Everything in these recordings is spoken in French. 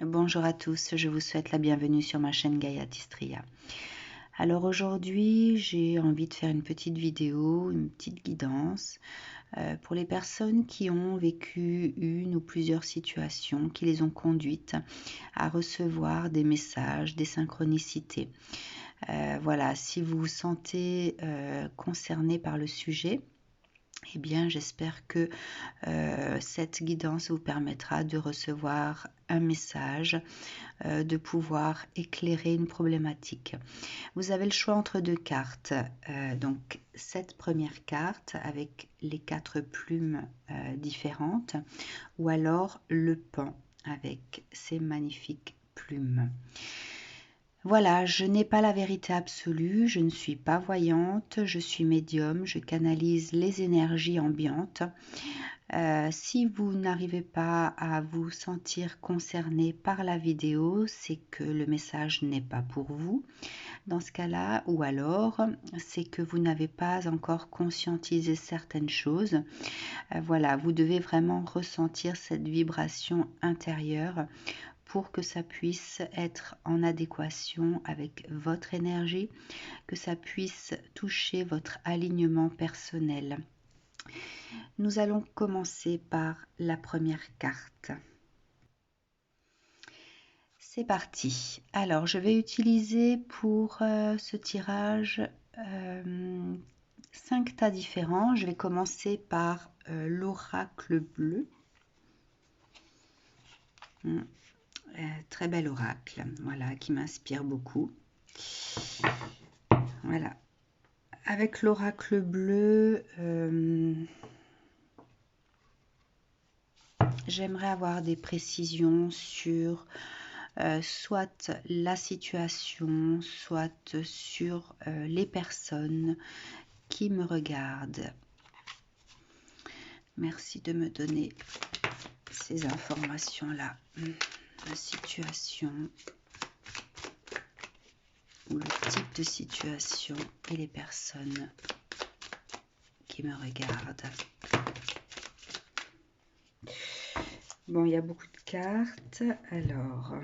Bonjour à tous, je vous souhaite la bienvenue sur ma chaîne Gaia Tistria. Alors aujourd'hui, j'ai envie de faire une petite vidéo, une petite guidance pour les personnes qui ont vécu une ou plusieurs situations qui les ont conduites à recevoir des messages, des synchronicités. Voilà, si vous vous sentez concerné par le sujet, eh bien, j'espère que cette guidance vous permettra de recevoir un message, de pouvoir éclairer une problématique. Vous avez le choix entre deux cartes. Donc, cette première carte avec les 4 plumes différentes, ou alors le pan avec ses magnifiques plumes. Voilà, je n'ai pas la vérité absolue, je ne suis pas voyante, je suis médium, je canalise les énergies ambiantes. Si vous n'arrivez pas à vous sentir concerné par la vidéo, c'est que le message n'est pas pour vous dans ce cas-là, ou alors c'est que vous n'avez pas encore conscientisé certaines choses. Voilà, vous devez vraiment ressentir cette vibration intérieure pour que ça puisse être en adéquation avec votre énergie, que ça puisse toucher votre alignement personnel. Nous allons commencer par la première carte. C'est parti. Alors, je vais utiliser pour ce tirage 5 tas différents. Je vais commencer par l'oracle bleu. Très bel oracle, voilà, qui m'inspire beaucoup. Voilà. Avec l'oracle bleu, j'aimerais avoir des précisions sur soit la situation, soit sur les personnes qui me regardent. Merci de me donner ces informations-là. La situation ou le type de situation et les personnes qui me regardent. Bon, il y a beaucoup de cartes. Alors,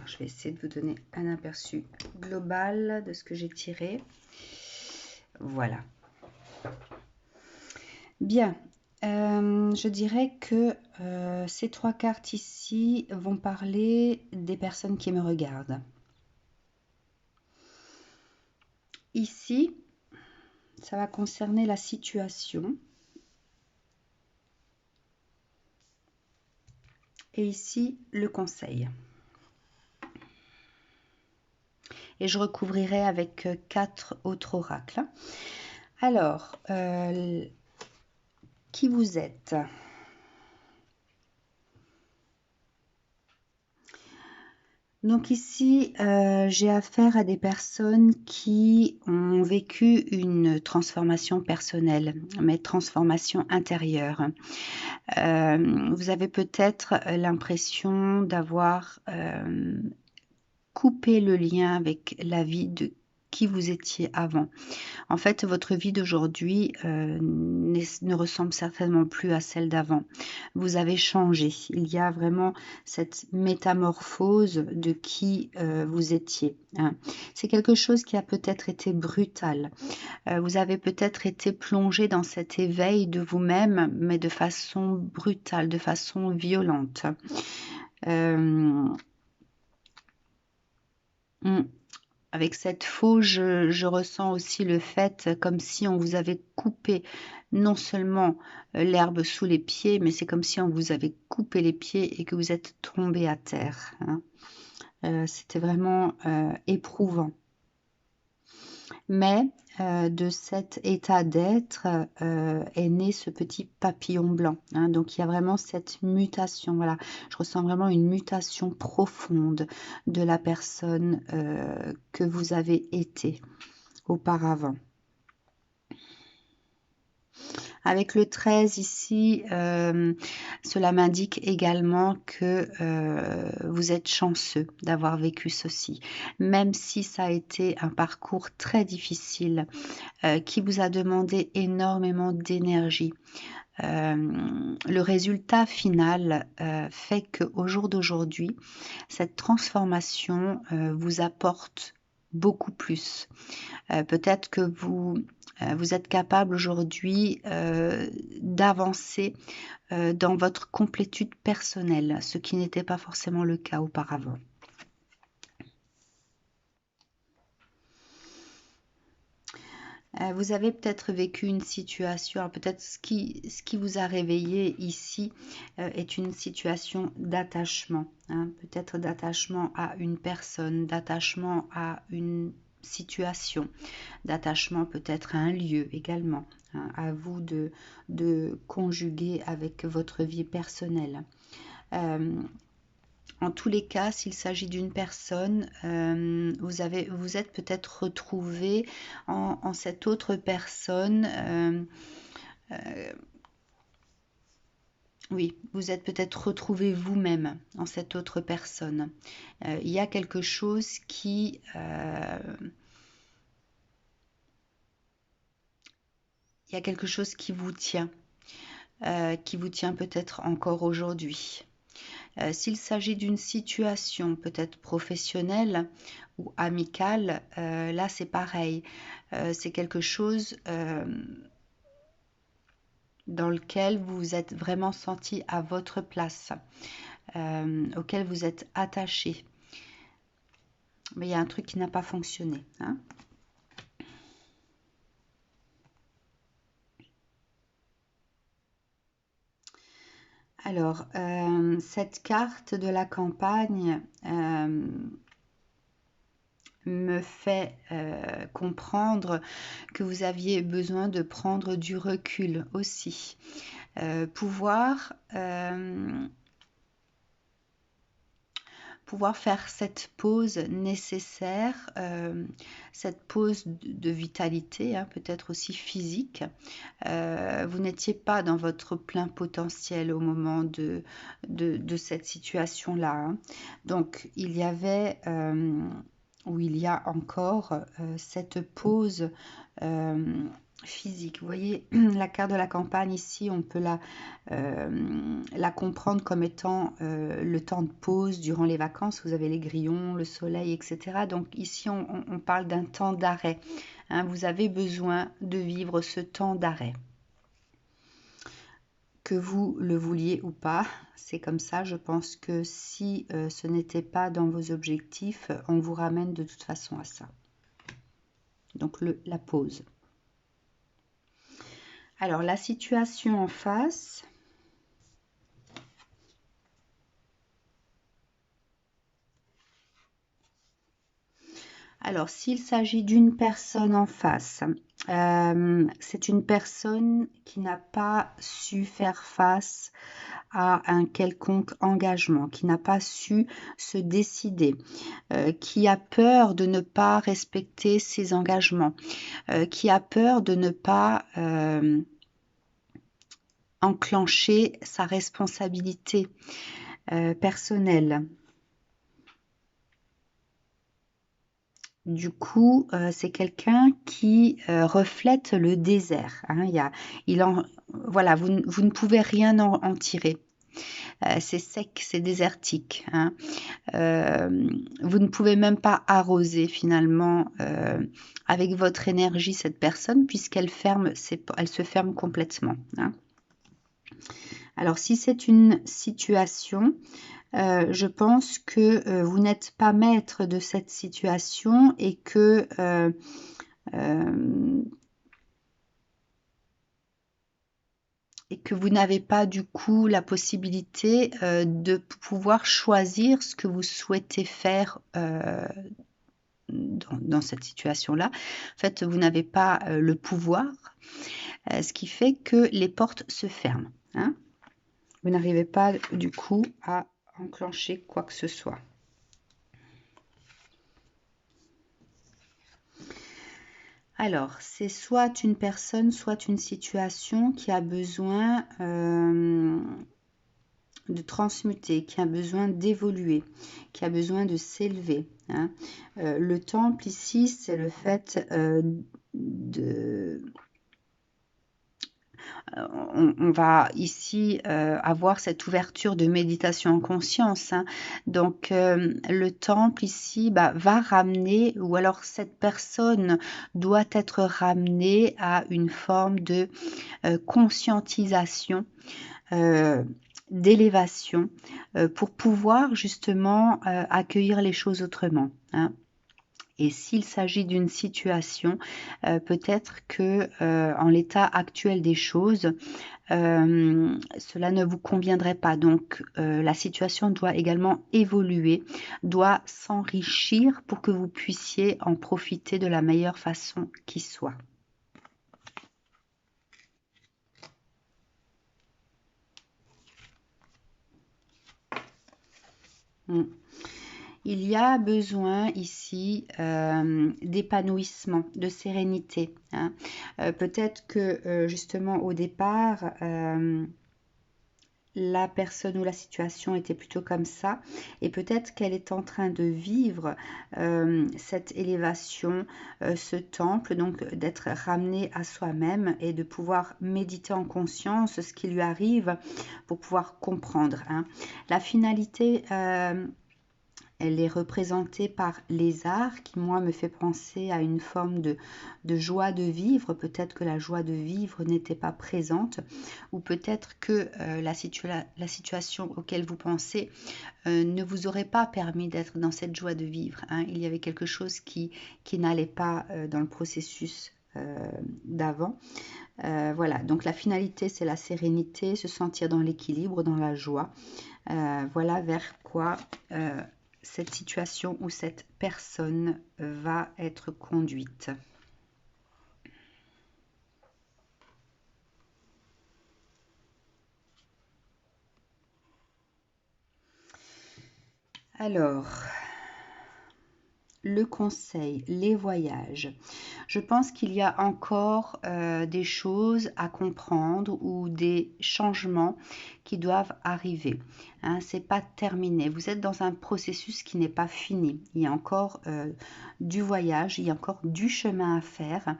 je vais essayer de vous donner un aperçu global de ce que j'ai tiré. Voilà. Bien, je dirais que ces 3 cartes ici vont parler des personnes qui me regardent. Ici, ça va concerner la situation. Et ici, le conseil. Et je recouvrirai avec 4 autres oracles. Alors, qui vous êtes ? Donc ici, j'ai affaire à des personnes qui ont vécu une transformation personnelle, mais transformation intérieure. Vous avez peut-être l'impression d'avoir coupé le lien avec la vie de qui vous étiez avant. En fait, votre vie d'aujourd'hui ne ressemble certainement plus à celle d'avant. Vous avez changé. Il y a vraiment cette métamorphose de qui vous étiez. Hein. C'est quelque chose qui a peut-être été brutal. Vous avez peut-être été plongé dans cet éveil de vous-même, mais de façon brutale, de façon violente. Avec cette fausse, je ressens aussi le fait comme si on vous avait coupé non seulement l'herbe sous les pieds, mais c'est comme si on vous avait coupé les pieds et que vous êtes tombé à terre. Hein. C'était vraiment éprouvant. Mais de cet état d'être est né ce petit papillon blanc. Hein. Donc, il y a vraiment cette mutation. Voilà, je ressens vraiment une mutation profonde de la personne que vous avez été auparavant. Avec le 13 ici, cela m'indique également que vous êtes chanceux d'avoir vécu ceci. Même si ça a été un parcours très difficile, qui vous a demandé énormément d'énergie. Le résultat final fait qu'au jour d'aujourd'hui, cette transformation vous apporte beaucoup plus. Peut-être que vous êtes capable aujourd'hui d'avancer dans votre complétude personnelle, ce qui n'était pas forcément le cas auparavant. Vous avez peut-être vécu une situation, peut-être ce qui vous a réveillé ici est une situation d'attachement, hein, peut-être d'attachement à une personne, d'attachement à une situation, d'attachement peut-être à un lieu également, hein, à vous de conjuguer avec votre vie personnelle. En tous les cas, s'il s'agit d'une personne, vous êtes peut-être retrouvé en cette autre personne. Oui, vous êtes peut-être retrouvé vous-même en cette autre personne. Il y a quelque chose qui... il y a quelque chose qui vous tient peut-être encore aujourd'hui. S'il s'agit d'une situation peut-être professionnelle ou amicale, là c'est pareil. C'est quelque chose dans lequel vous vous êtes vraiment senti à votre place, auquel vous êtes attaché. Mais il y a un truc qui n'a pas fonctionné. Hein. Alors, cette carte de la campagne me fait comprendre que vous aviez besoin de prendre du recul aussi. Pouvoir faire cette pause nécessaire, cette pause de vitalité, hein, peut-être aussi physique. Vous n'étiez pas dans votre plein potentiel au moment de cette situation-là. Hein. Donc, il y avait, ou il y a encore, cette pause physique. Vous voyez, la carte de la campagne ici, on peut la comprendre comme étant le temps de pause durant les vacances. Vous avez les grillons, le soleil, etc. Donc ici, on parle d'un temps d'arrêt. Hein, vous avez besoin de vivre ce temps d'arrêt. Que vous le vouliez ou pas, c'est comme ça. Je pense que si ce n'était pas dans vos objectifs, on vous ramène de toute façon à ça. Donc la pause. Alors, la situation en face. Alors, s'il s'agit d'une personne en face, c'est une personne qui n'a pas su faire face à un quelconque engagement, qui n'a pas su se décider, qui a peur de ne pas respecter ses engagements, qui a peur de ne pas enclencher sa responsabilité personnelle. Du coup, c'est quelqu'un qui reflète le désert. Hein. Voilà, vous ne pouvez rien en tirer. C'est sec, c'est désertique. Hein. Vous ne pouvez même pas arroser finalement avec votre énergie cette personne puisqu'elle elle se ferme complètement. Hein. Alors, si c'est une situation, je pense que vous n'êtes pas maître de cette situation et que vous n'avez pas du coup la possibilité de pouvoir choisir ce que vous souhaitez faire dans cette situation-là. En fait, vous n'avez pas le pouvoir, ce qui fait que les portes se ferment. Hein. Vous n'arrivez pas du coup à enclencher quoi que ce soit. Alors, c'est soit une personne, soit une situation qui a besoin de transmuter, qui a besoin d'évoluer, qui a besoin de s'élever. Hein. Le temple ici, c'est le fait de... On va ici avoir cette ouverture de méditation en conscience. Hein. Donc, le temple ici va ramener, ou alors cette personne doit être ramenée à une forme de conscientisation, d'élévation, pour pouvoir justement accueillir les choses autrement. Hein. Et s'il s'agit d'une situation, peut-être que en l'état actuel des choses, cela ne vous conviendrait pas. Donc, la situation doit également évoluer, doit s'enrichir pour que vous puissiez en profiter de la meilleure façon qui soit. Il y a besoin ici d'épanouissement, de sérénité. Hein. Peut-être que justement au départ, la personne ou la situation était plutôt comme ça, et peut-être qu'elle est en train de vivre cette élévation, ce temple, donc d'être ramenée à soi-même et de pouvoir méditer en conscience ce qui lui arrive pour pouvoir comprendre. Hein. La finalité... elle est représentée par les arts, qui, moi, me fait penser à une forme de joie de vivre. Peut-être que la joie de vivre n'était pas présente, ou peut-être que la situation auquel vous pensez ne vous aurait pas permis d'être dans cette joie de vivre. Hein. Il y avait quelque chose qui n'allait pas dans le processus d'avant. Voilà, donc la finalité, c'est la sérénité, se sentir dans l'équilibre, dans la joie. Voilà vers quoi... cette situation ou cette personne va être conduite. Alors, le conseil, les voyages. Je pense qu'il y a encore des choses à comprendre ou des changements qui doivent arriver. Hein, c'est pas terminé. Vous êtes dans un processus qui n'est pas fini. Il y a encore du voyage, il y a encore du chemin à faire.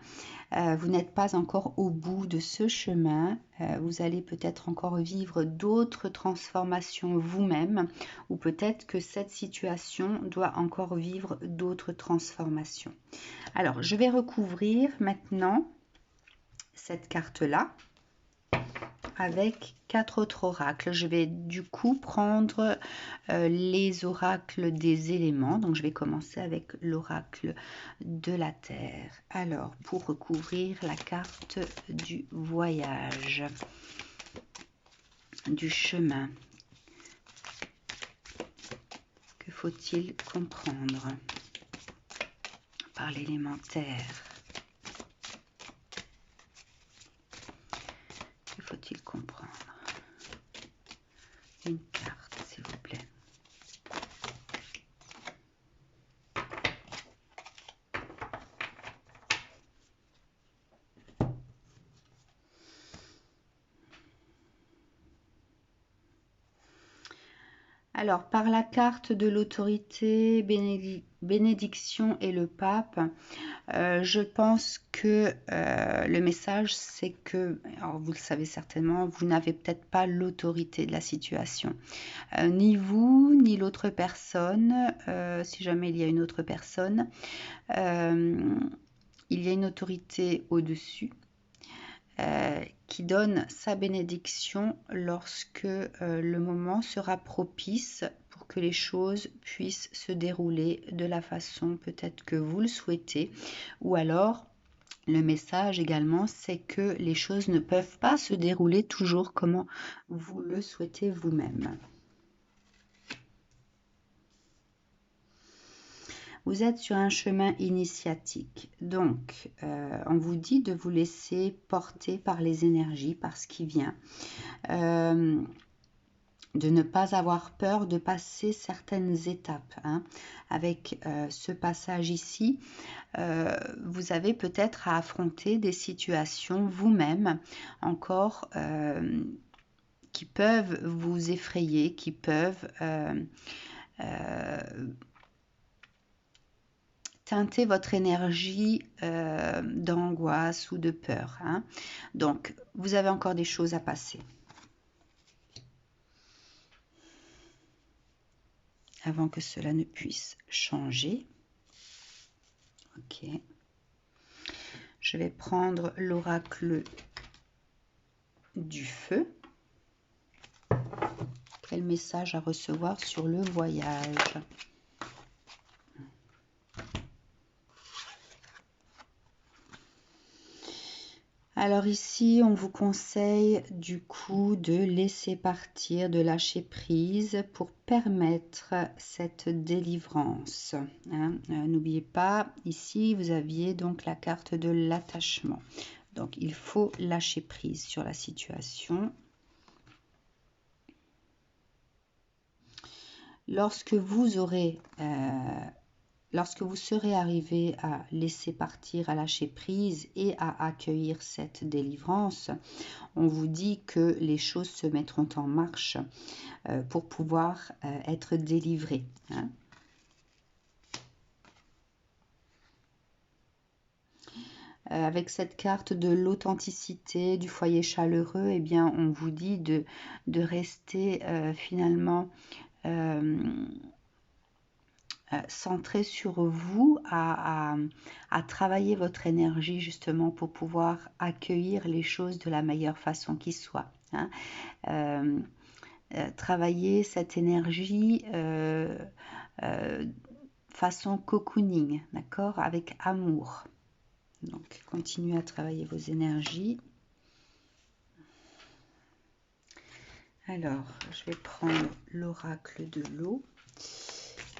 Vous n'êtes pas encore au bout de ce chemin. Vous allez peut-être encore vivre d'autres transformations vous-même, ou peut-être que cette situation doit encore vivre d'autres transformations. Alors, je vais recouvrir maintenant cette carte-là avec 4 autres oracles. Je vais du coup prendre les oracles des éléments. Donc, je vais commencer avec l'oracle de la Terre. Alors, pour recouvrir la carte du voyage, du chemin, que faut-il comprendre par l'élémentaire? Que faut-il comprendre? Une carte, s'il vous plaît. Alors, par la carte de l'autorité, bénédiction et le pape, je pense que le message, c'est que, alors vous le savez certainement, vous n'avez peut-être pas l'autorité de la situation. Ni vous, ni l'autre personne, si jamais il y a une autre personne, il y a une autorité au-dessus. Qui donne sa bénédiction lorsque le moment sera propice pour que les choses puissent se dérouler de la façon peut-être que vous le souhaitez, ou alors le message également, c'est que les choses ne peuvent pas se dérouler toujours comme vous le souhaitez vous-même. Vous êtes sur un chemin initiatique. Donc, on vous dit de vous laisser porter par les énergies, par ce qui vient. De ne pas avoir peur de passer certaines étapes. Hein. Avec ce passage ici, vous avez peut-être à affronter des situations vous-même encore qui peuvent vous effrayer, qui peuvent teinter votre énergie d'angoisse ou de peur. Hein. Donc, vous avez encore des choses à passer. Avant que cela ne puisse changer. Ok. Je vais prendre l'oracle du feu. Quel message à recevoir sur le voyage? Alors ici, on vous conseille du coup de laisser partir, de lâcher prise pour permettre cette délivrance. Hein. N'oubliez pas, ici, vous aviez donc la carte de l'attachement. Donc, il faut lâcher prise sur la situation. Lorsque vous serez arrivé à laisser partir, à lâcher prise et à accueillir cette délivrance, on vous dit que les choses se mettront en marche pour pouvoir être délivrées. Hein. Avec cette carte de l'authenticité, du foyer chaleureux, eh bien, on vous dit de rester finalement centré sur vous, à travailler votre énergie justement pour pouvoir accueillir les choses de la meilleure façon qui soit. Hein. Travailler cette énergie façon cocooning, d'accord, avec amour. Donc, continuez à travailler vos énergies. Alors, je vais prendre l'oracle de l'eau.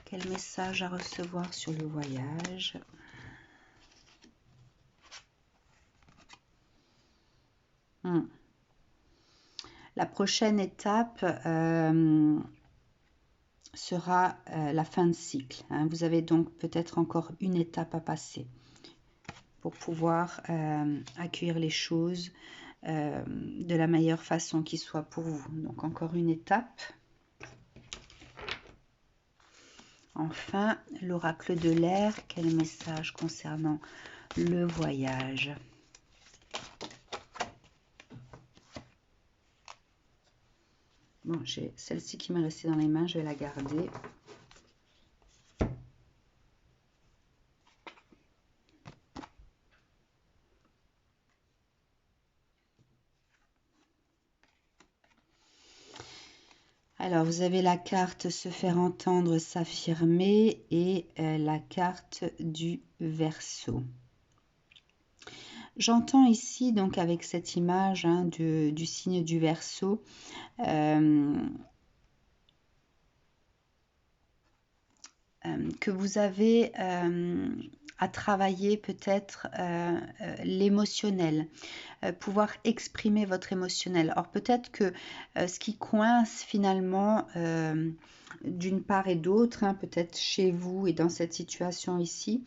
Quel message à recevoir sur le voyage? La prochaine étape sera la fin de cycle. Hein. Vous avez donc peut-être encore une étape à passer pour pouvoir accueillir les choses de la meilleure façon qui soit pour vous. Donc encore une étape. Enfin, l'oracle de l'air, quel message concernant le voyage? Bon, j'ai celle-ci qui m'est restée dans les mains, je vais la garder. Alors, vous avez la carte se faire entendre, s'affirmer et la carte du Verseau. J'entends ici, donc avec cette image hein, du signe du Verseau, que vous avez à travailler peut-être l'émotionnel, pouvoir exprimer votre émotionnel. Alors peut-être que ce qui coince finalement d'une part et d'autre, hein, peut-être chez vous et dans cette situation ici,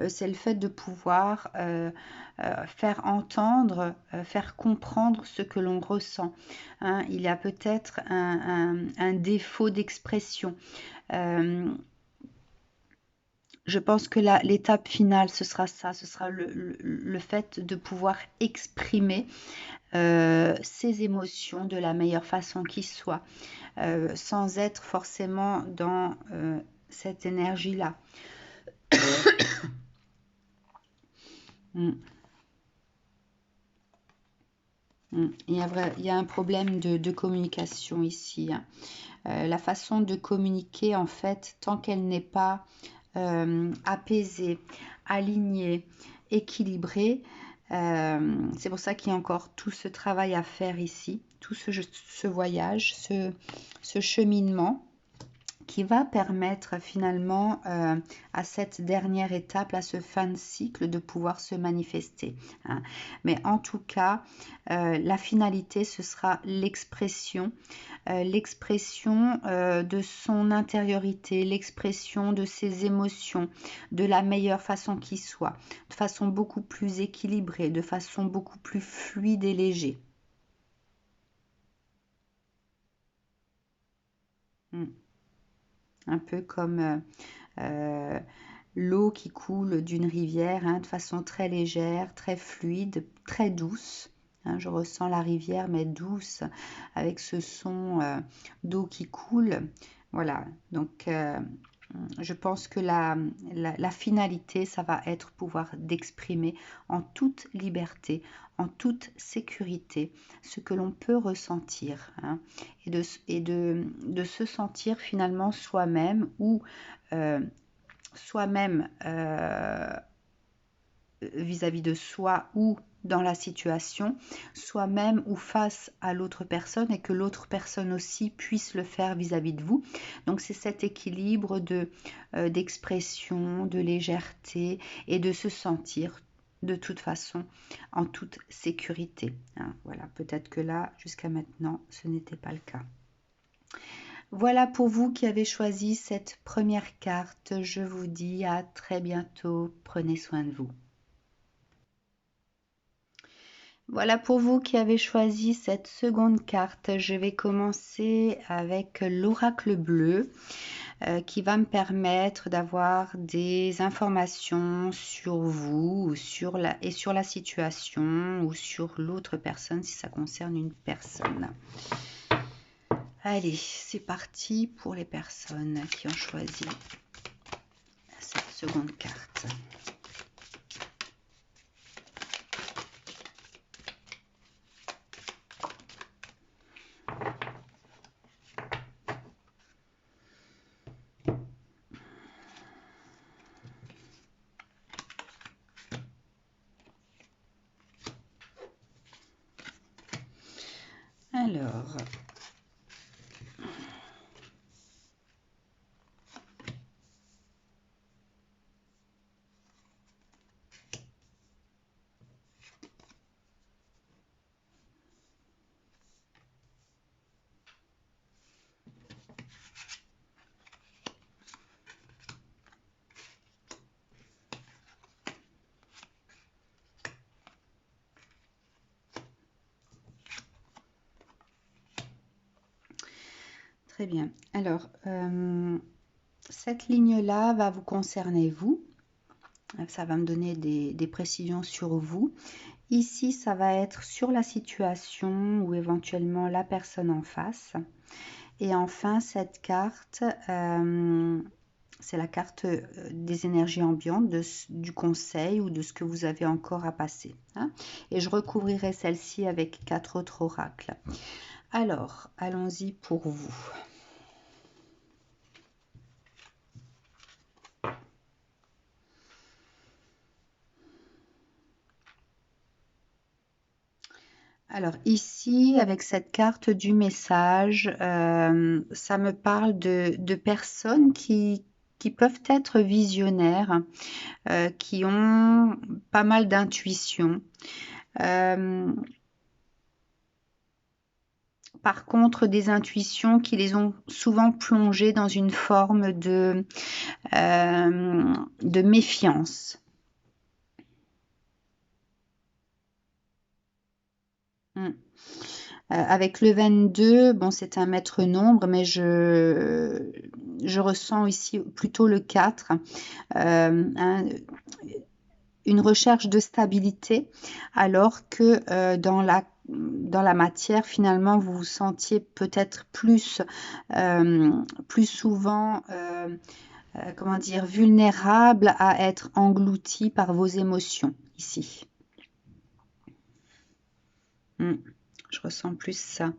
c'est le fait de pouvoir faire entendre, faire comprendre ce que l'on ressent. Hein. Il y a peut-être un défaut d'expression. Je pense que l'étape finale, ce sera ça, ce sera le fait de pouvoir exprimer ses émotions de la meilleure façon qui soit, sans être forcément dans cette énergie-là. Il y a un problème de communication ici. Hein. La façon de communiquer, en fait, tant qu'elle n'est pas apaisée, alignée, équilibrée, c'est pour ça qu'il y a encore tout ce travail à faire ici, tout ce voyage, ce cheminement qui va permettre finalement à cette dernière étape, à ce fin de cycle, de pouvoir se manifester. Hein. Mais en tout cas, la finalité, ce sera l'expression de son intériorité, l'expression de ses émotions de la meilleure façon qui soit, de façon beaucoup plus équilibrée, de façon beaucoup plus fluide et légère. Un peu comme l'eau qui coule d'une rivière, hein, de façon très légère, très fluide, très douce. Hein, je ressens la rivière, mais douce, avec ce son d'eau qui coule. Voilà, donc je pense que la finalité, ça va être pouvoir d'exprimer en toute liberté, en toute sécurité, ce que l'on peut ressentir, hein, et de se sentir finalement soi-même ou soi-même vis-à-vis de soi ou dans la situation, soi-même ou face à l'autre personne, et que l'autre personne aussi puisse le faire vis-à-vis de vous. Donc c'est cet équilibre d'expression, de légèreté et de se sentir de toute façon en toute sécurité. Hein, voilà, peut-être que là, jusqu'à maintenant, ce n'était pas le cas. Voilà pour vous qui avez choisi cette première carte. Je vous dis à très bientôt. Prenez soin de vous. Voilà pour vous qui avez choisi cette seconde carte. Je vais commencer avec l'oracle bleu qui va me permettre d'avoir des informations sur vous et sur la situation ou sur l'autre personne si ça concerne une personne. Allez, c'est parti pour les personnes qui ont choisi cette seconde carte. Très bien. Alors, cette ligne-là va vous concerner vous. Ça va me donner des précisions sur vous. Ici, ça va être sur la situation ou éventuellement la personne en face. Et enfin, cette carte, c'est la carte des énergies ambiantes, du conseil ou de ce que vous avez encore à passer. Hein. Et je recouvrirai celle-ci avec 4 autres oracles. Alors, allons-y pour vous. Alors ici, avec cette carte du message, ça me parle de personnes qui peuvent être visionnaires, qui ont pas mal d'intuition. Par contre, des intuitions qui les ont souvent plongées dans une forme de méfiance. Avec le 22, bon, c'est un maître nombre, mais je ressens ici plutôt le 4, une recherche de stabilité, alors que dans la matière, finalement, vous vous sentiez peut-être plus souvent, comment dire, vulnérable à être englouti par vos émotions, ici. Je ressens plus ça.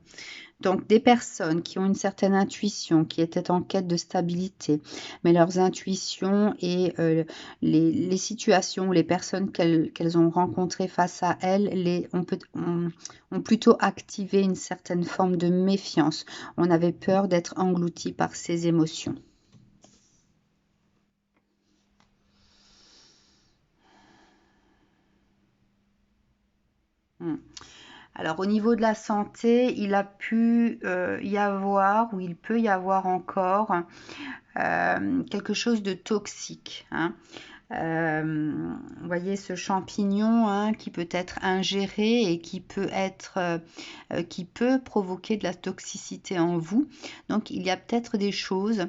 Donc, des personnes qui ont une certaine intuition, qui étaient en quête de stabilité, mais leurs intuitions et les situations ou les personnes qu'elles ont rencontrées face à elles ont plutôt activé une certaine forme de méfiance. On avait peur d'être englouti par ces émotions. Alors, au niveau de la santé, il a pu y avoir, ou il peut y avoir encore, quelque chose de toxique. Hein. Vous voyez ce champignon hein, qui peut être ingéré et qui peut provoquer de la toxicité en vous. Donc, il y a peut-être des choses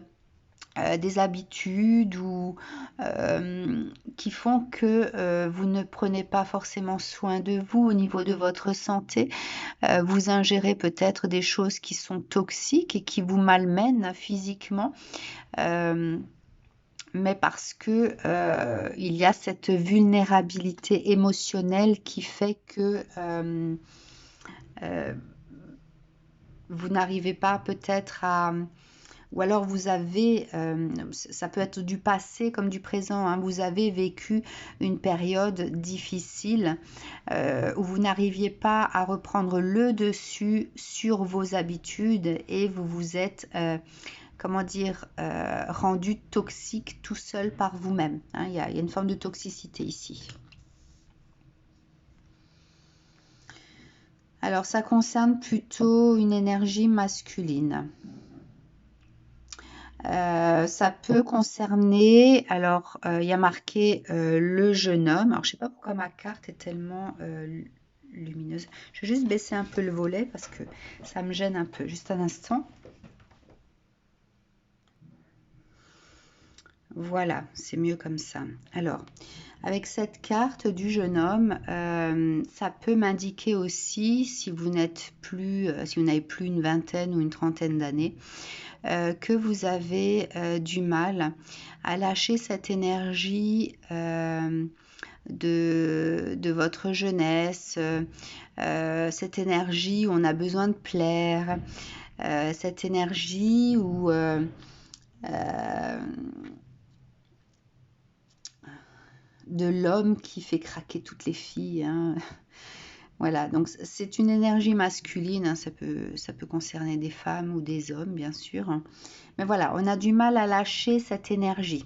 des habitudes ou qui font que vous ne prenez pas forcément soin de vous au niveau de votre santé. Vous ingérez peut-être des choses qui sont toxiques et qui vous malmènent physiquement. Mais parce que il y a cette vulnérabilité émotionnelle qui fait que vous n'arrivez pas peut-être à... Ou alors vous avez, ça peut être du passé comme du présent, hein, vous avez vécu une période difficile où vous n'arriviez pas à reprendre le dessus sur vos habitudes et vous vous êtes, comment dire, rendu toxique tout seul par vous-même. Hein, il y a une forme de toxicité ici. Alors ça concerne plutôt une énergie masculine. Ça peut concerner, alors il y a marqué le jeune homme. Alors je sais pas pourquoi ma carte est tellement lumineuse. Je vais juste baisser un peu le volet parce que ça me gêne un peu. Juste un instant. Voilà, c'est mieux comme ça. Alors, avec cette carte du jeune homme, ça peut m'indiquer aussi, si vous n'êtes plus, si vous n'avez plus une vingtaine ou une trentaine d'années, que vous avez du mal à lâcher cette énergie de votre jeunesse, cette énergie où on a besoin de plaire, cette énergie où de l'homme qui fait craquer toutes les filles. Hein. Voilà, donc c'est une énergie masculine, hein, ça peut concerner des femmes ou des hommes, bien sûr. Mais voilà, on a du mal à lâcher cette énergie.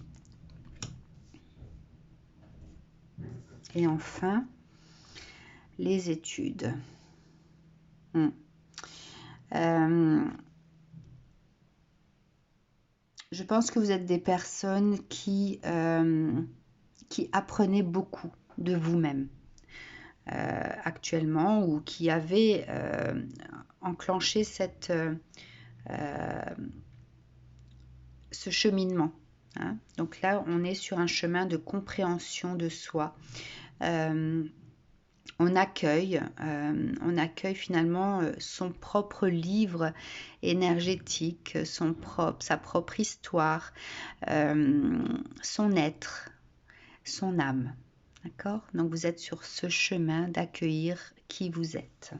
Et enfin, les études. Je pense que vous êtes des personnes qui apprenaient beaucoup de vous-même. Actuellement ou qui avaient enclenché ce cheminement. Hein. Donc là, on est sur un chemin de compréhension de soi. On accueille finalement son propre livre énergétique, sa propre histoire, son être, son âme. D'accord? Donc vous êtes sur ce chemin d'accueillir qui vous êtes.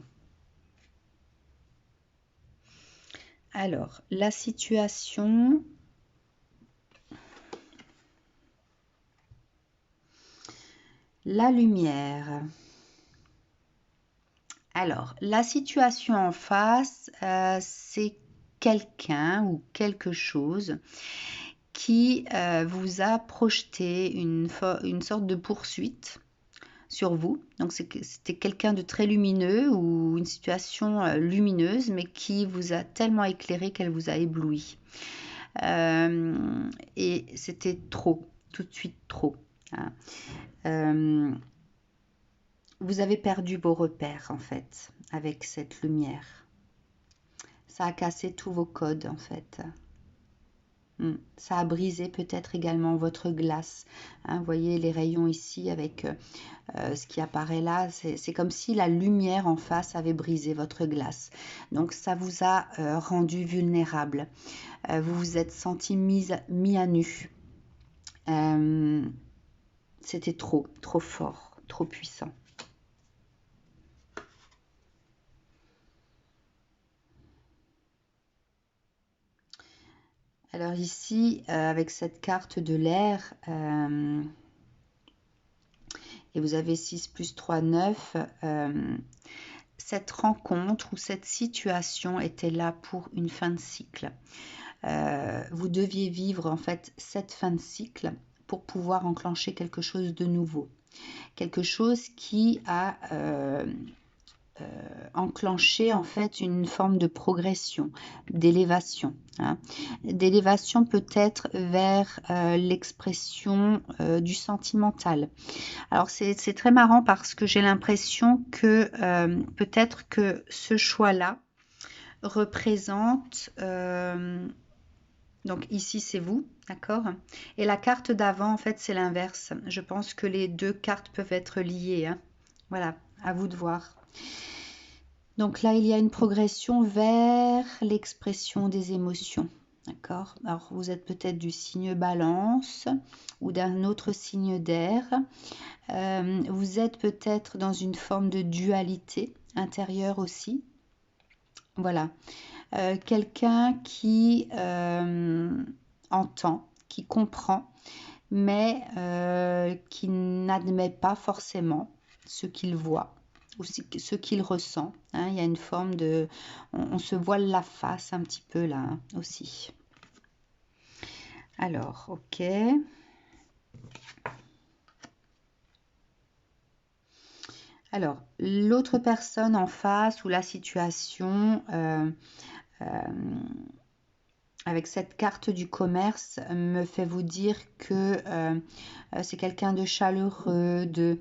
Alors, la situation... La lumière. Alors, la situation en face, c'est quelqu'un ou quelque chose qui vous a projeté une sorte de poursuite sur vous. Donc c'était quelqu'un de très lumineux ou une situation lumineuse, mais qui vous a tellement éclairé qu'elle vous a ébloui. Et c'était trop, tout de suite trop. Hein. Vous avez perdu vos repères en fait avec cette lumière. Ça a cassé tous vos codes en fait. Ça a brisé peut-être également votre glace. Hein, vous voyez les rayons ici avec ce qui apparaît là. C'est comme si la lumière en face avait brisé votre glace. Donc ça vous a rendu vulnérable. Vous vous êtes senti mis à nu. C'était trop fort, trop puissant. Alors ici, avec cette carte de l'air, et vous avez 6 plus 3, 9, cette rencontre ou cette situation était là pour une fin de cycle. Vous deviez vivre en fait cette fin de cycle pour pouvoir enclencher quelque chose de nouveau. Quelque chose qui a enclenché en fait une forme de progression, d'élévation. Hein. D'élévation peut-être vers l'expression du sentimental. Alors c'est très marrant parce que j'ai l'impression que peut-être que ce choix-là représente... donc ici c'est vous, d'accord? Et la carte d'avant en fait c'est l'inverse. Je pense que les deux cartes peuvent être liées. Hein. Voilà, à vous de voir. Donc là, il y a une progression vers l'expression des émotions. D'accord? Alors, vous êtes peut-être du signe balance ou d'un autre signe d'air. Vous êtes peut-être dans une forme de dualité intérieure aussi. Voilà. Quelqu'un qui entend, qui comprend, mais qui n'admet pas forcément ce qu'il voit ou ce qu'il ressent. Hein. Il y a une forme de... On se voile la face un petit peu là hein, aussi. Alors, ok. Alors, l'autre personne en face ou la situation... avec cette carte du commerce me fait vous dire que c'est quelqu'un de chaleureux, de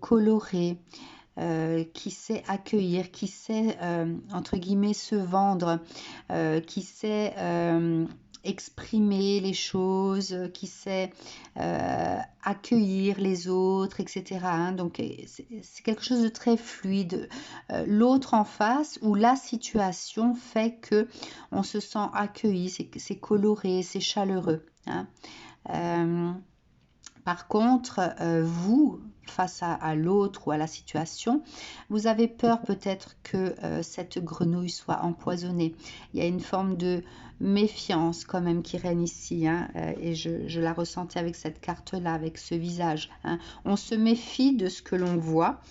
coloré, qui sait accueillir, qui sait entre guillemets se vendre, qui sait exprimer les choses, qui sait accueillir les autres, etc. Hein. Donc c'est quelque chose de très fluide. L'autre en face ou la situation fait que on se sent accueilli, c'est coloré, c'est chaleureux. Hein. Par contre, vous, face à l'autre ou à la situation, vous avez peur peut-être que cette grenouille soit empoisonnée. Il y a une forme de méfiance quand même qui règne ici, hein, et je la ressentais avec cette carte-là, avec ce visage. Hein. On se méfie de ce que l'on voit.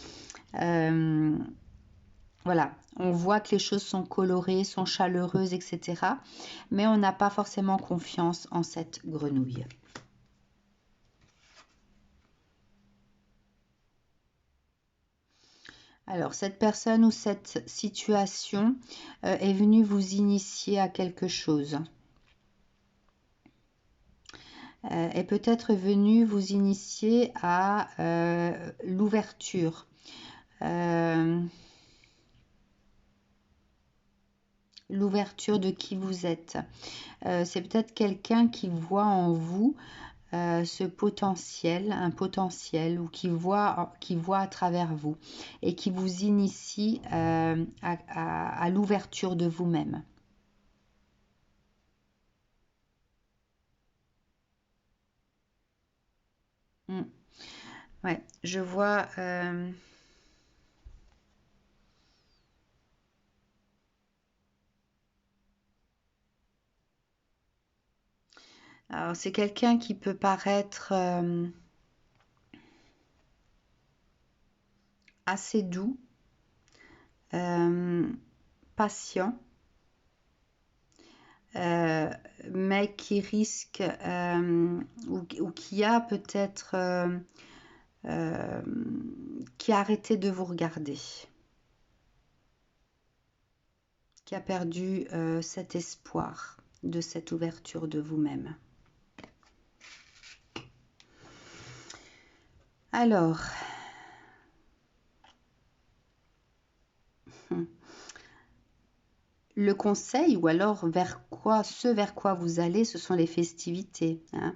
Voilà, on voit que les choses sont colorées, sont chaleureuses, etc. Mais on n'a pas forcément confiance en cette grenouille. Alors, cette personne ou cette situation est venue vous initier à quelque chose. Est peut-être venue vous initier à l'ouverture. L'ouverture de qui vous êtes. C'est peut-être quelqu'un qui voit en vous ce potentiel, un potentiel, ou qui voit à travers vous et qui vous initie à l'ouverture de vous-même. Ouais, je vois... Alors, c'est quelqu'un qui peut paraître assez doux, patient, mais qui risque ou qui a peut-être qui a arrêté de vous regarder, qui a perdu cet espoir de cette ouverture de vous-même. Alors, le conseil, ou alors ce vers quoi vous allez, ce sont les festivités. Hein.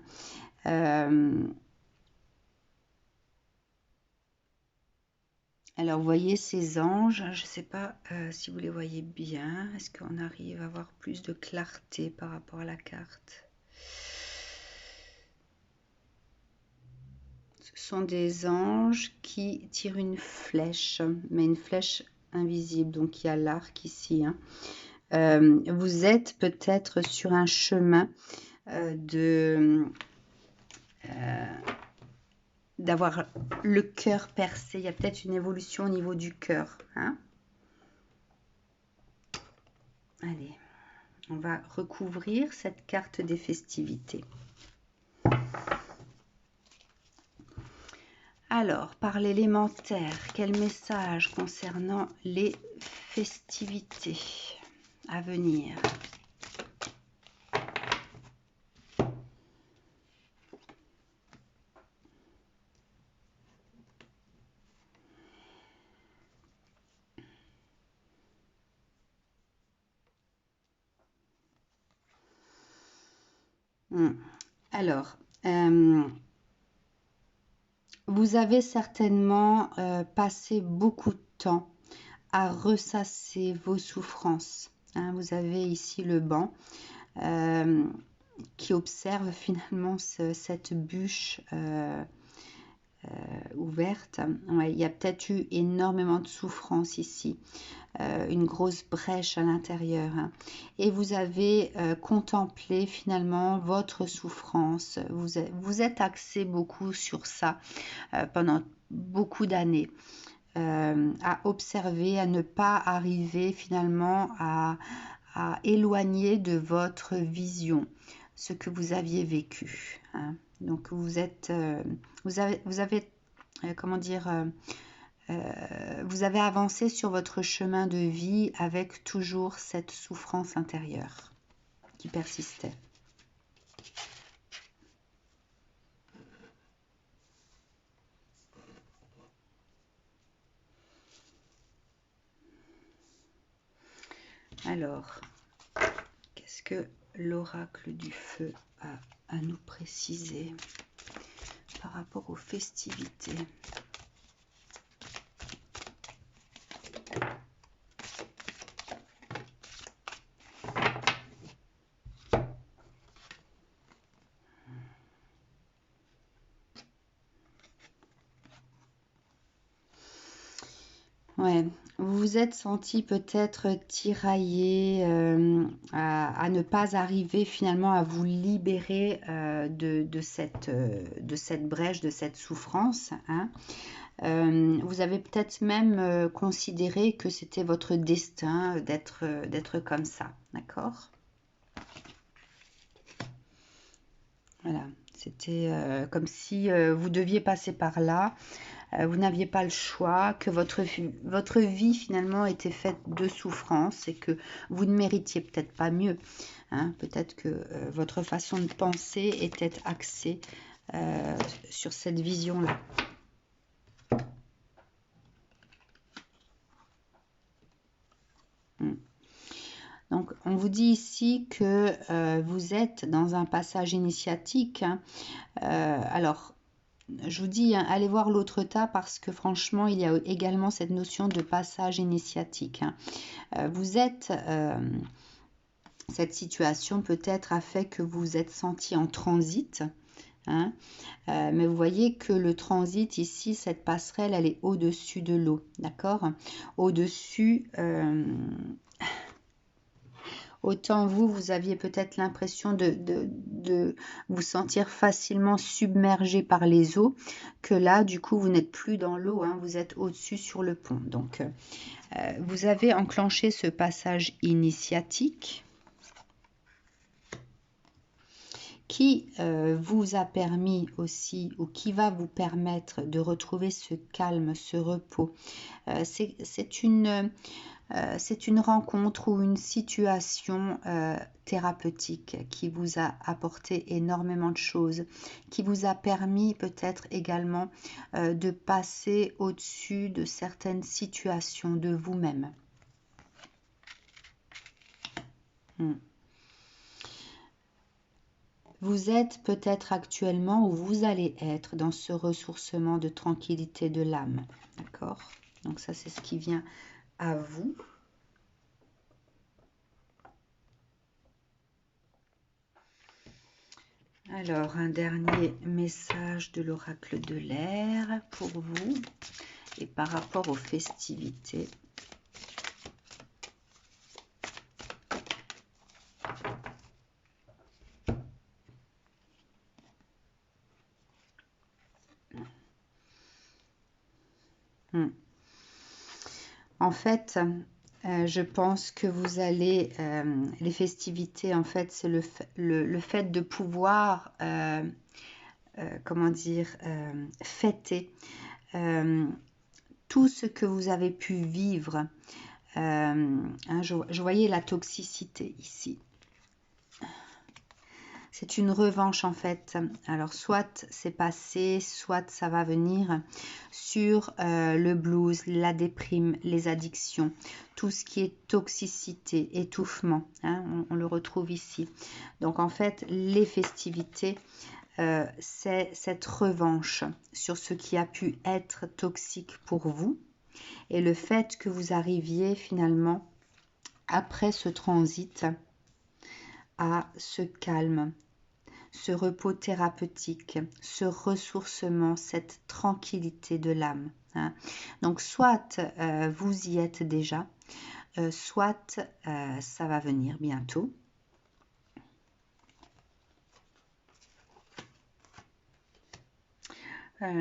Alors, vous voyez ces anges, je ne sais pas si vous les voyez bien. Est-ce qu'on arrive à avoir plus de clarté par rapport à la carte? Ce sont des anges qui tirent une flèche, mais une flèche invisible. Donc, il y a l'arc ici. Hein. vous êtes peut-être sur un chemin d'avoir le cœur percé. Il y a peut-être une évolution au niveau du cœur. Hein? Allez, on va recouvrir cette carte des festivités. Alors, par l'élémentaire, quel message concernant les festivités à venir? Alors, vous avez certainement passé beaucoup de temps à ressasser vos souffrances. Hein, vous avez ici le banc qui observe finalement cette bûche ouverte. Ouais, il y a peut-être eu énormément de souffrance ici. Une grosse brèche à l'intérieur. Hein. Et vous avez contemplé finalement votre souffrance. Vous êtes axé beaucoup sur ça pendant beaucoup d'années. À observer, à ne pas arriver finalement à éloigner de votre vision ce que vous aviez vécu. Hein. Donc vous êtes, vous avez comment dire, vous avez avancé sur votre chemin de vie avec toujours cette souffrance intérieure qui persistait. Alors, qu'est-ce que l'oracle du feu a à nous préciser par rapport aux festivités ? Ouais, vous vous êtes senti peut-être tiraillé à ne pas arriver finalement à vous libérer de cette brèche, de cette souffrance. Hein. Vous avez peut-être même considéré que c'était votre destin d'être comme ça, d'accord? Voilà, c'était comme si vous deviez passer par là. Vous n'aviez pas le choix, que votre vie finalement était faite de souffrance et que vous ne méritiez peut-être pas mieux. Hein. Peut-être que votre façon de penser était axée sur cette vision-là. Donc, on vous dit ici que vous êtes dans un passage initiatique. Hein. Alors, je vous dis, hein, allez voir l'autre tas parce que franchement, il y a également cette notion de passage initiatique. Hein. Vous êtes... cette situation peut-être a fait que vous êtes senti en transit. Hein, mais vous voyez que le transit ici, cette passerelle, elle est au-dessus de l'eau. D'accord? Au-dessus... autant vous aviez peut-être l'impression de vous sentir facilement submergé par les eaux, que là, du coup, vous n'êtes plus dans l'eau, hein, vous êtes au-dessus sur le pont. Donc, vous avez enclenché ce passage initiatique qui vous a permis aussi, ou qui va vous permettre de retrouver ce calme, ce repos. C'est une rencontre ou une situation thérapeutique qui vous a apporté énormément de choses, qui vous a permis peut-être également de passer au-dessus de certaines situations de vous-même. Vous êtes peut-être actuellement ou vous allez être dans ce ressourcement de tranquillité de l'âme. D'accord? Donc ça, c'est ce qui vient à vous. Alors, un dernier message de l'oracle de l'air pour vous et par rapport aux festivités. En fait, je pense que vous allez, les festivités, en fait, c'est le fait de pouvoir, comment dire, fêter tout ce que vous avez pu vivre. Je voyais la toxicité ici. C'est une revanche en fait. Alors soit c'est passé, soit ça va venir sur le blues, la déprime, les addictions, tout ce qui est toxicité, étouffement. Hein, on le retrouve ici. Donc en fait, les festivités, c'est cette revanche sur ce qui a pu être toxique pour vous. Et le fait que vous arriviez finalement, après ce transit, à ce calme, ce repos thérapeutique, ce ressourcement, cette tranquillité de l'âme. Hein. Donc soit vous y êtes déjà, soit ça va venir bientôt.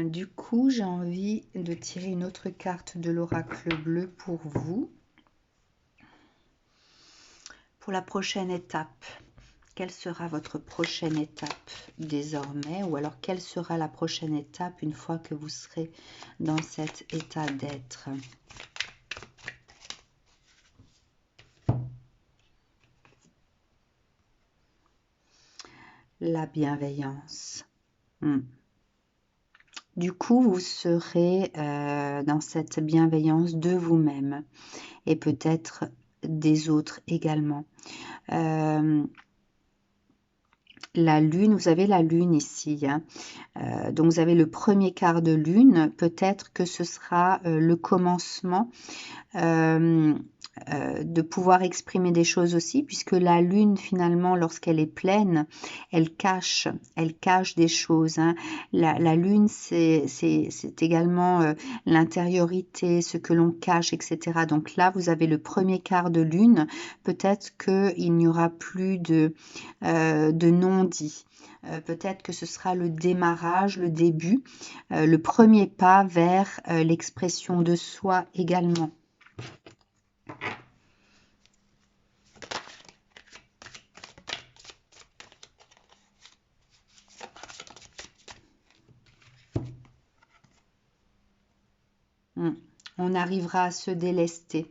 Du coup, j'ai envie de tirer une autre carte de l'oracle bleu pour vous. Pour la prochaine étape. Quelle sera votre prochaine étape désormais? Ou alors, quelle sera la prochaine étape une fois que vous serez dans cet état d'être? La bienveillance. Du coup, vous serez dans cette bienveillance de vous-même et peut-être des autres également. La lune, vous avez la lune ici, hein. Donc vous avez le premier quart de lune, peut-être que ce sera le commencement de pouvoir exprimer des choses aussi, puisque la lune finalement lorsqu'elle est pleine, elle cache des choses, hein. La lune c'est également l'intériorité, ce que l'on cache, etc. Donc là vous avez le premier quart de lune, peut-être qu'il n'y aura plus de non-dit. Peut-être que ce sera le démarrage, le début, le premier pas vers l'expression de soi également. On arrivera à se délester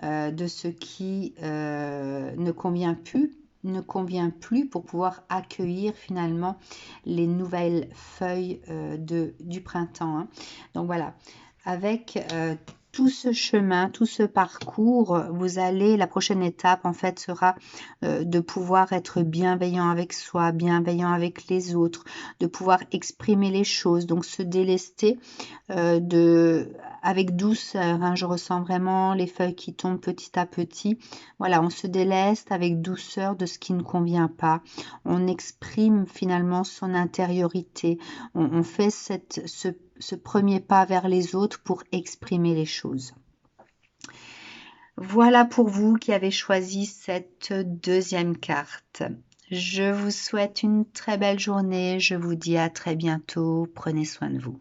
de ce qui ne convient plus pour pouvoir accueillir finalement les nouvelles feuilles du printemps. Hein. Donc voilà, avec tout ce chemin, tout ce parcours, la prochaine étape en fait sera de pouvoir être bienveillant avec soi, bienveillant avec les autres, de pouvoir exprimer les choses, donc se délester avec douceur. Hein, je ressens vraiment les feuilles qui tombent petit à petit. Voilà, on se déleste avec douceur de ce qui ne convient pas. On exprime finalement son intériorité. On fait ce premier pas vers les autres pour exprimer les choses. Voilà pour vous qui avez choisi cette deuxième carte. Je vous souhaite une très belle journée. Je vous dis à très bientôt. Prenez soin de vous.